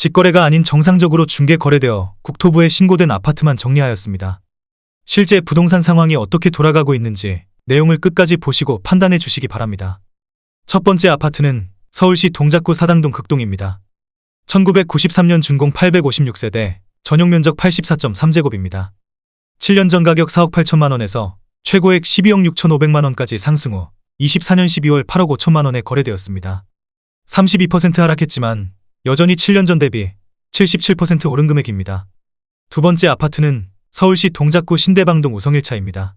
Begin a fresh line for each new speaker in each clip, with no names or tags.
직거래가 아닌 정상적으로 중개 거래되어 국토부에 신고된 아파트만 정리하였습니다. 실제 부동산 상황이 어떻게 돌아가고 있는지 내용을 끝까지 보시고 판단해 주시기 바랍니다. 첫 번째 아파트는 서울시 동작구 사당동 극동입니다. 1993년 준공 856세대, 전용면적 84.3제곱입니다. 7년 전 가격 4억 8천만 원에서 최고액 12억 6천5백만 원까지 상승 후 24년 12월 8억 5천만 원에 거래되었습니다. 32% 하락했지만 여전히 7년 전 대비 77% 오른 금액입니다. 두 번째 아파트는 서울시 동작구 신대방동 우성일차입니다.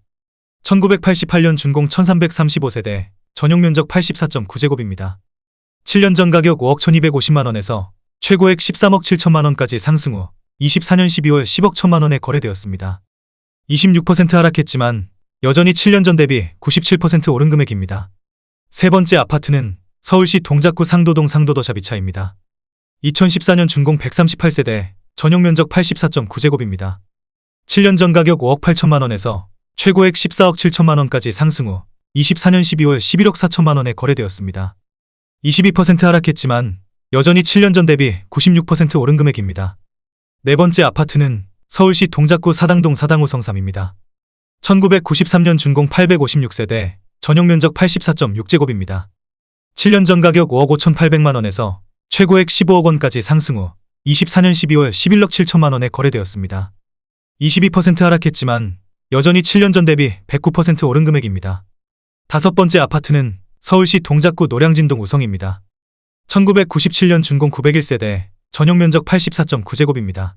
1988년 준공 1335세대, 전용면적 84.9제곱입니다. 7년 전 가격 5억 1250만 원에서 최고액 13억 7천만 원까지 상승 후 24년 12월 10억 1천만 원에 거래되었습니다. 26% 하락했지만 여전히 7년 전 대비 97% 오른 금액입니다. 세 번째 아파트는 서울시 동작구 상도동 상도더샵2차입니다. 2014년 준공 138세대, 전용면적 84.9제곱입니다. 7년 전 가격 5억 8천만 원에서 최고액 14억 7천만 원까지 상승 후 24년 12월 11억 4천만 원에 거래되었습니다. 22% 하락했지만 여전히 7년 전 대비 96% 오른 금액입니다. 네 번째 아파트는 서울시 동작구 사당동 사당우성 3입니다. 1993년 준공 856세대, 전용면적 84.6제곱입니다. 7년 전 가격 5억 5,800만 원에서 최고액 15억 원까지 상승 후 24년 12월 11억 7천만 원에 거래되었습니다. 22% 하락했지만 여전히 7년 전 대비 109% 오른 금액입니다. 다섯 번째 아파트는 서울시 동작구 노량진동 우성입니다. 1997년 준공 901세대, 전용면적 84.9제곱입니다.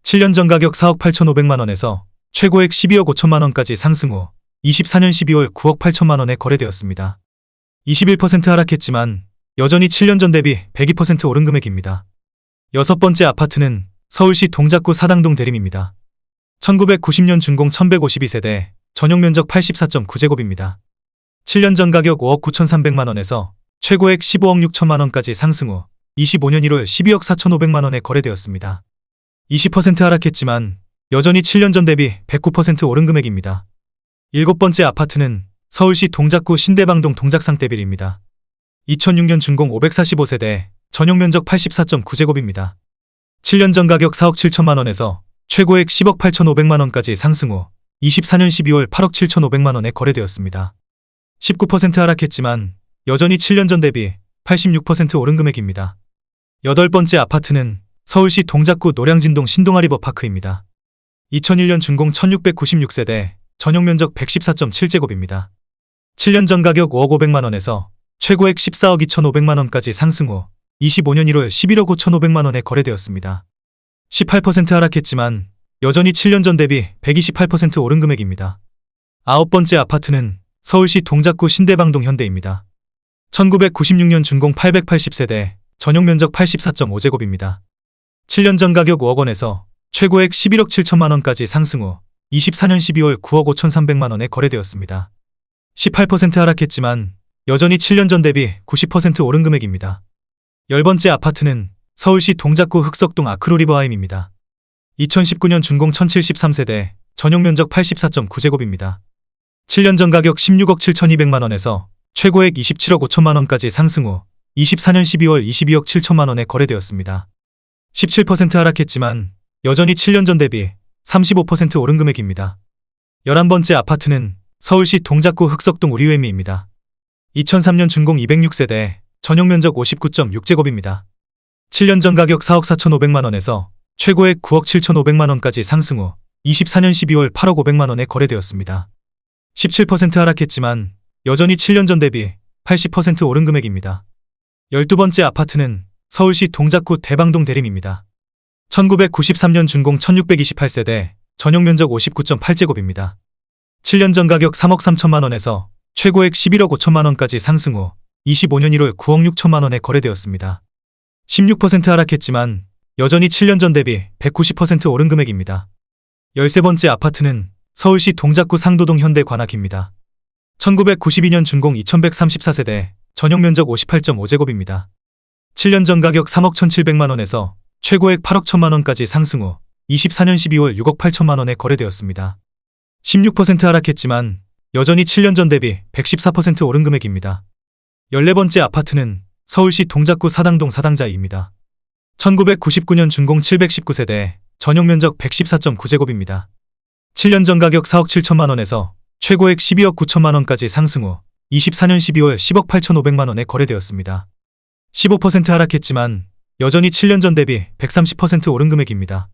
7년 전 가격 4억 8천5백만 원에서 최고액 12억 5천만 원까지 상승 후 24년 12월 9억 8천만 원에 거래되었습니다. 21% 하락했지만 여전히 7년 전 대비 102% 오른 금액입니다. 여섯 번째 아파트는 서울시 동작구 사당동 대림입니다. 1990년 준공 1152세대, 전용면적 84.9제곱입니다. 7년 전 가격 5억 9천3백만 원에서 최고액 15억 6천만 원까지 상승 후 25년 1월 12억 4천5백만 원에 거래되었습니다. 20% 하락했지만 여전히 7년 전 대비 109% 오른 금액입니다. 일곱 번째 아파트는 서울시 동작구 신대방동 동작상대빌입니다. 2006년 준공 545세대, 전용면적 84.9제곱입니다. 7년 전 가격 4억 7천만 원에서 최고액 10억 8천5백만 원까지 상승 후 24년 12월 8억 7천5백만 원에 거래되었습니다. 19% 하락했지만 여전히 7년 전 대비 86% 오른 금액입니다. 여덟 번째 아파트는 서울시 동작구 노량진동 신동아리버파크입니다. 2001년 준공 1696세대, 전용면적 114.7제곱입니다. 7년 전 가격 5억 5백만 원에서 최고액 14억 2천5백만 원까지 상승 후 25년 1월 11억 5천5백만 원에 거래되었습니다. 18% 하락했지만 여전히 7년 전 대비 128% 오른 금액입니다. 아홉 번째 아파트는 서울시 동작구 신대방동 현대입니다. 1996년 준공 880세대, 전용면적 84.5제곱입니다. 7년 전 가격 5억 원에서 최고액 11억 7천만 원까지 상승 후 24년 12월 9억 5천3백만 원에 거래되었습니다. 18% 하락했지만 여전히 7년 전 대비 90% 오른 금액입니다. 열 번째 아파트는 서울시 동작구 흑석동 아크로리버하임입니다. 2019년 준공 1073세대, 전용면적 84.9제곱입니다. 7년 전 가격 16억 7천2백만 원에서 최고액 27억 5천만 원까지 상승 후 24년 12월 22억 7천만 원에 거래되었습니다. 17% 하락했지만 여전히 7년 전 대비 35% 오른 금액입니다. 11번째 아파트는 서울시 동작구 흑석동 우리회미입니다. 2003년 준공 206세대, 전용면적 59.6제곱입니다. 7년 전 가격 4억 4천5백만 원에서 최고액 9억 7천5백만 원까지 상승 후 24년 12월 8억 5백만 원에 거래되었습니다. 17% 하락했지만 여전히 7년 전 대비 80% 오른 금액입니다. 12번째 아파트는 서울시 동작구 대방동 대림입니다. 1993년 준공 1628세대, 전용면적 59.8제곱입니다. 7년 전 가격 3억 3천만 원에서 최고액 11억 5천만 원까지 상승 후 25년 1월 9억 6천만 원에 거래되었습니다. 16% 하락했지만 여전히 7년 전 대비 190% 오른 금액입니다. 13번째 아파트는 서울시 동작구 상도동 현대 관악입니다. 1992년 준공 2134세대, 전용면적 58.5제곱입니다. 7년 전 가격 3억 1,700만 원에서 최고액 8억 1천만 원까지 상승 후 24년 12월 6억 8천만 원에 거래되었습니다. 16% 하락했지만 여전히 7년 전 대비 114% 오른 금액입니다. 14번째 아파트는 서울시 동작구 사당동 사당자이입니다. 1999년 준공 719세대, 전용 면적 114.9제곱입니다. 7년 전 가격 4억 7천만 원에서 최고액 12억 9천만 원까지 상승 후 24년 12월 10억 8,500만 원에 거래되었습니다. 15% 하락했지만 여전히 7년 전 대비 130% 오른 금액입니다.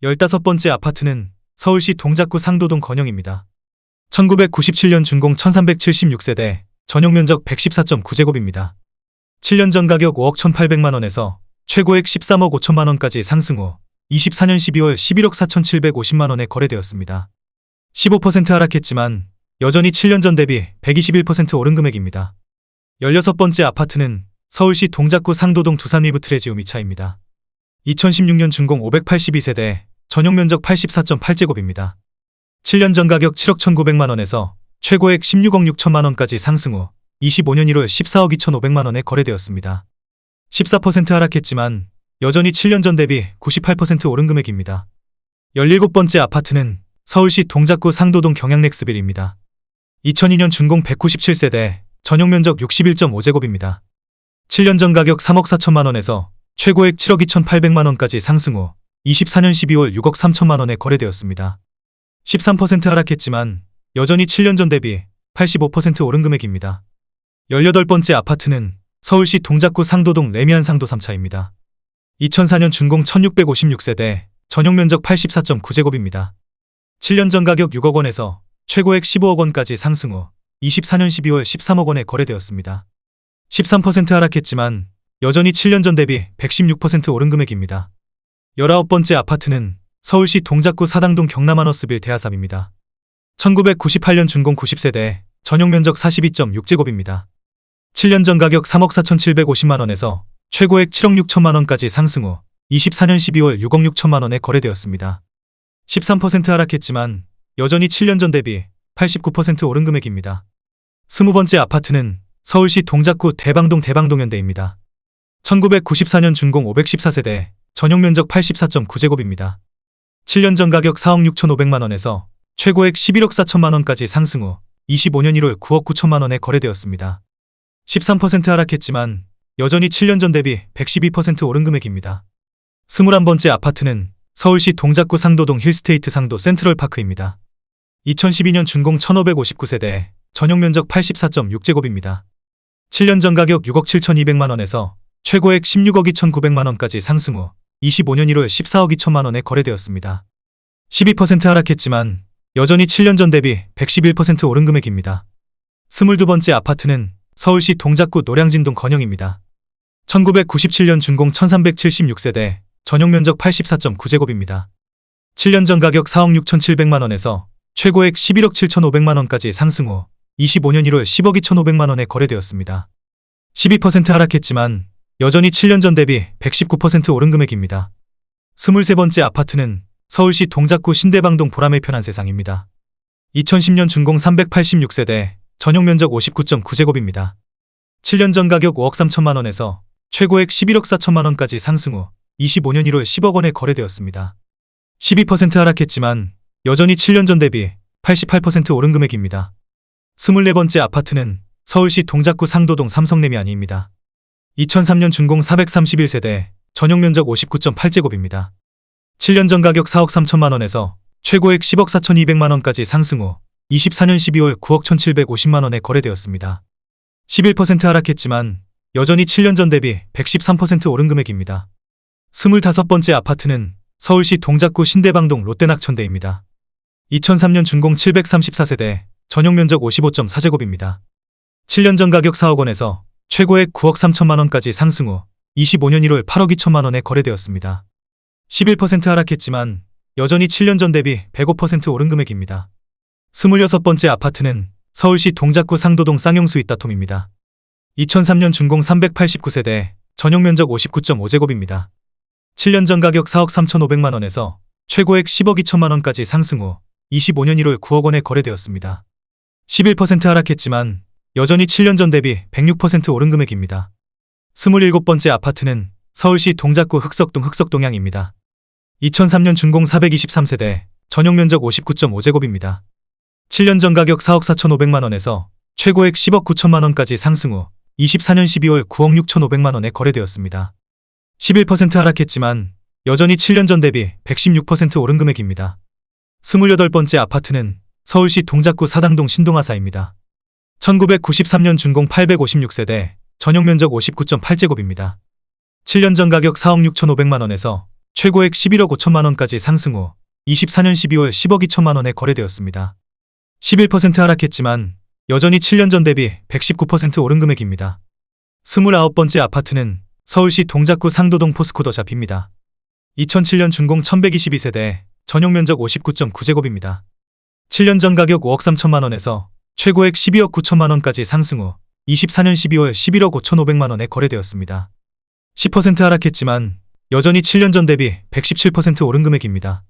15번째 아파트는 서울시 동작구 상도동 건영입니다. 1997년 준공 1376세대, 전용 면적 114.9제곱입니다. 7년 전 가격 5억 1,800만 원에서 최고액 13억 5천만 원까지 상승 후 24년 12월 11억 4,750만 원에 거래되었습니다. 15% 하락했지만 여전히 7년 전 대비 121% 오른 금액입니다. 16번째 아파트는 서울시 동작구 상도동 두산 위브 트레지움 2차입니다. 2016년 준공 582세대, 전용 면적 84.8제곱입니다. 7년 전 가격 7억 1,900만 원에서 최고액 16억 6천만 원까지 상승 후 25년 1월 14억 2,500만 원에 거래되었습니다. 14% 하락했지만 여전히 7년 전 대비 98% 오른 금액입니다. 17번째 아파트는 서울시 동작구 상도동 경양렉스빌입니다. 2002년 준공 197세대, 전용 면적 61.5제곱입니다. 7년 전 가격 3억 4천만 원에서 최고액 7억 2,800만 원까지 상승 후 24년 12월 6억 3천만 원에 거래되었습니다. 13% 하락했지만 여전히 7년 전 대비 85% 오른 금액입니다. 18번째 아파트는 서울시 동작구 상도동 레미안 상도 3차입니다. 2004년 준공 1656세대, 전용 면적 84.9제곱입니다. 7년 전 가격 6억 원에서 최고액 15억 원까지 상승 후 24년 12월 13억 원에 거래되었습니다. 13% 하락했지만 여전히 7년 전 대비 116% 오른 금액입니다. 19번째 아파트는 서울시 동작구 사당동 경남하너스빌 대하삼입니다. 1998년 준공 90세대, 전용 면적 42.6제곱입니다. 7년 전 가격 3억 4,750만 원에서 최고액 7억 6천만 원까지 상승 후 24년 12월 6억 6천만 원에 거래되었습니다. 13% 하락했지만 여전히 7년 전 대비 89% 오른 금액입니다. 20번째 아파트는 서울시 동작구 대방동현대입니다. 1994년 준공 514세대, 전용 면적 84.9제곱입니다. 7년 전 가격 4억 6,500만 원에서 최고액 11억 4천만 원까지 상승 후 25년 1월 9억 9천만 원에 거래되었습니다. 13% 하락했지만 여전히 7년 전 대비 112% 오른 금액입니다. 21번째 아파트는 서울시 동작구 상도동 힐스테이트 상도 센트럴파크입니다. 2012년 준공 1559세대, 전용 면적 84.6제곱입니다. 7년 전 가격 6억 7,200만 원에서 최고액 16억 2,900만 원까지 상승 후 25년 1월 14억 2천만 원에 거래되었습니다. 12% 하락했지만 여전히 7년 전 대비 111% 오른 금액입니다. 22번째 아파트는 서울시 동작구 노량진동 건영입니다. 1997년 준공 1376세대, 전용 면적 84.9제곱입니다. 7년 전 가격 4억 6,700만 원에서 최고액 11억 7,500만 원까지 상승 후 25년 1월 10억 2,500만 원에 거래되었습니다. 12% 하락했지만 여전히 7년 전 대비 119% 오른 금액입니다. 23번째 아파트는 서울시 동작구 신대방동 보람의 편한 세상입니다. 2010년 준공 386세대, 전용 면적 59.9제곱입니다. 7년 전 가격 5억 3천만 원에서 최고액 11억 4천만 원까지 상승 후 25년 1월 10억 원에 거래되었습니다. 12% 하락했지만 여전히 7년 전 대비 88% 오른 금액입니다. 24번째 아파트는 서울시 동작구 상도동 삼성레미안입니다. 2003년 준공 431세대, 전용 면적 59.8제곱입니다. 7년 전 가격 4억 3천만 원에서 최고액 10억 4,200만 원까지 상승 후 24년 12월 9억 1,750만 원에 거래되었습니다. 11% 하락했지만 여전히 7년 전 대비 113% 오른 금액입니다. 25번째 아파트는 서울시 동작구 신대방동 롯데낙천대입니다. 2003년 준공 734세대, 전용 면적 55.4제곱입니다. 7년 전 가격 4억 원에서 최고액 9억 3천만 원까지 상승 후 25년 1월 8억 2천만 원에 거래되었습니다. 11% 하락했지만 여전히 7년 전 대비 105% 오른 금액입니다. 26번째 아파트는 서울시 동작구 상도동 쌍용수 이따톰입니다. 2003년 준공 389세대, 전용 면적 59.5제곱입니다. 7년 전 가격 4억 3,500만 원에서 최고액 10억 2천만 원까지 상승 후 25년 1월 9억 원에 거래되었습니다. 11% 하락했지만 여전히 7년 전 대비 106% 오른 금액입니다. 27번째 아파트는 서울시 동작구 흑석동향입니다. 2003년 준공 423세대, 전용 면적 59.5제곱입니다. 7년 전 가격 4억 4,500만 원에서 최고액 10억 9천만 원까지 상승 후 24년 12월 9억 6,500만 원에 거래되었습니다. 11% 하락했지만 여전히 7년 전 대비 116% 오른 금액입니다. 28번째 아파트는 서울시 동작구 사당동 신동아사입니다. 1993년 준공 856세대, 전용 면적 59.8제곱입니다. 7년 전 가격 4억 6,500만 원에서 최고액 11억 5천만 원까지 상승 후 24년 12월 10억 2천만 원에 거래되었습니다. 11% 하락했지만 여전히 7년 전 대비 119% 오른 금액입니다. 29번째 아파트는 서울시 동작구 상도동 포스코 더 잡입니다. 2007년 준공 1122세대, 전용 면적 59.9제곱입니다. 7년 전 가격 5억 3천만 원에서 최고액 12억 9천만 원까지 상승 후 24년 12월 11억 5,500만 원에 거래되었습니다. 10% 하락했지만 여전히 7년 전 대비 117% 오른 금액입니다.